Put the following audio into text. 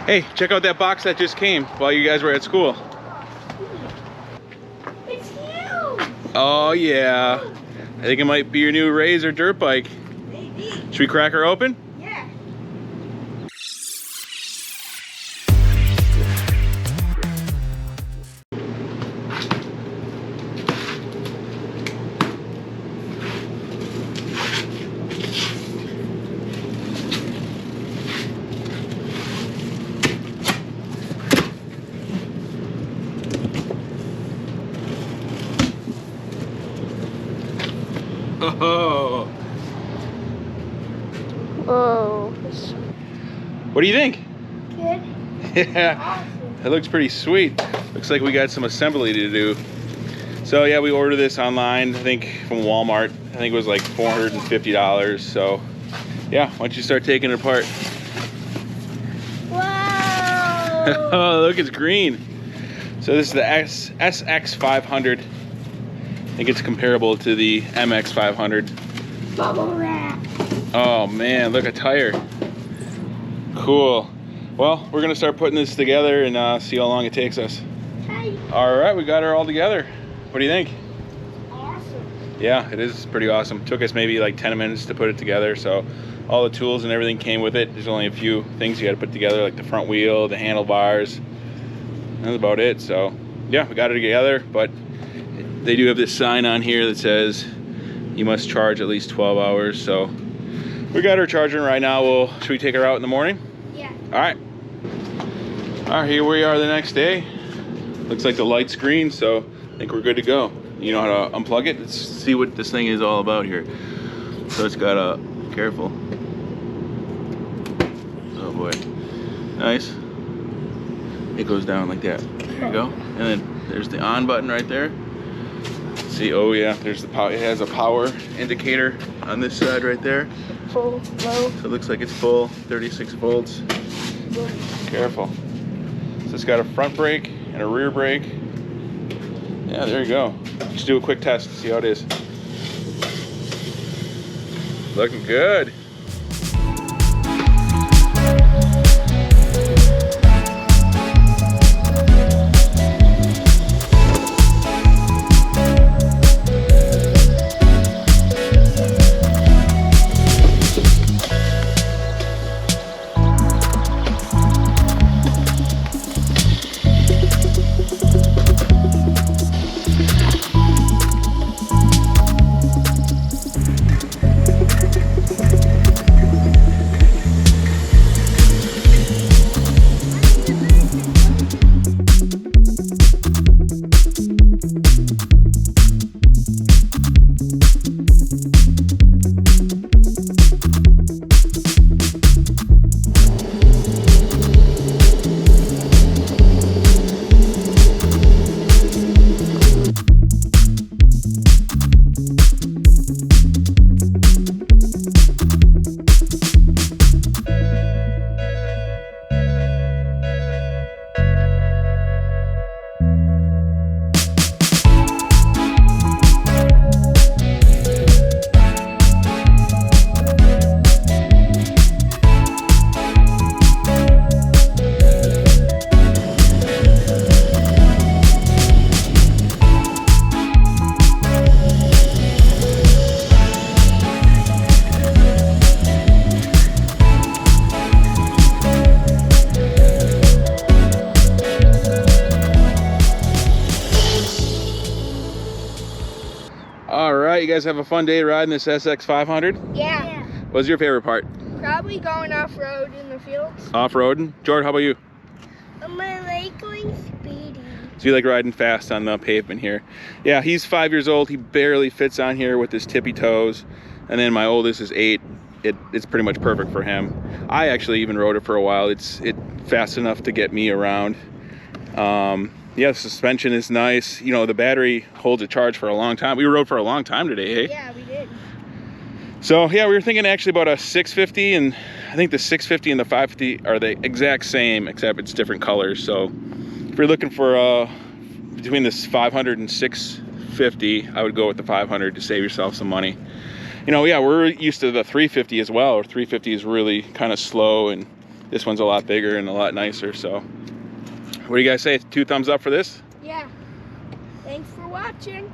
Hey, check out that box that just came while you guys were at school. It's huge. Oh yeah. I think it might be your new Razor dirt bike. Maybe. Should we crack her open? Yeah. Oh. Whoa. What do you think? Good. Yeah. Awesome. It looks pretty sweet. Looks like we got some assembly to do. So yeah, we ordered this online, I think from Walmart. I think it was like $450. So yeah, why don't you start taking it apart? Wow. Oh, look, it's green. So this is the SX500. I think it's comparable to the MX500. Bubble wrap. Oh man, look, a tire. Cool. Well, we're gonna start putting this together and see how long it takes us. Hi. All right, we got her all together. What do you think? Awesome. Yeah, it is pretty awesome. Took us maybe like 10 minutes to put it together. So all the tools and everything came with it. There's only a few things you got to put together, like the front wheel, the handlebars. That's about it. So yeah, we got it together, but they do have this sign on here that says you must charge at least 12 hours. So we got her charging right now. Should we take her out in the morning? Yeah. All right. All right, here we are the next day. Looks like the light's green, so I think we're good to go. You know how to unplug it? Let's see what this thing is all about here. So it's got a, careful. Oh boy, nice. It goes down like that. There you go. And then there's the on button right there. See, oh yeah, there's the power. It has a power indicator on this side right there. Full, low. So it looks like it's full, 36 volts. Careful. So it's got a front brake and a rear brake. Yeah, there you go. Just do a quick test to see how it is. Looking good. All right, you guys have a fun day riding this SX500? Yeah. What's your favorite part? Probably going off-road in the fields. Off-roading? Jordan, how about you? I like going speedy. So you like riding fast on the pavement here. Yeah, he's 5 years old. He barely fits on here with his tippy toes. And then my oldest is 8. It's pretty much perfect for him. I actually even rode it for a while. It's fast enough to get me around. Yeah, the suspension is nice. You know, the battery holds a charge for a long time. We rode for a long time today, hey? Yeah, we did. So yeah, we were thinking actually about a 650, and I think the 650 and the 550 are the exact same, except it's different colors. So if you're looking for between this 500 and 650, I would go with the 500 to save yourself some money. You know, yeah, we're used to the 350 as well. 350 is really kind of slow and this one's a lot bigger and a lot nicer. So what do you guys say? 2 thumbs up for this? Yeah. Thanks for watching.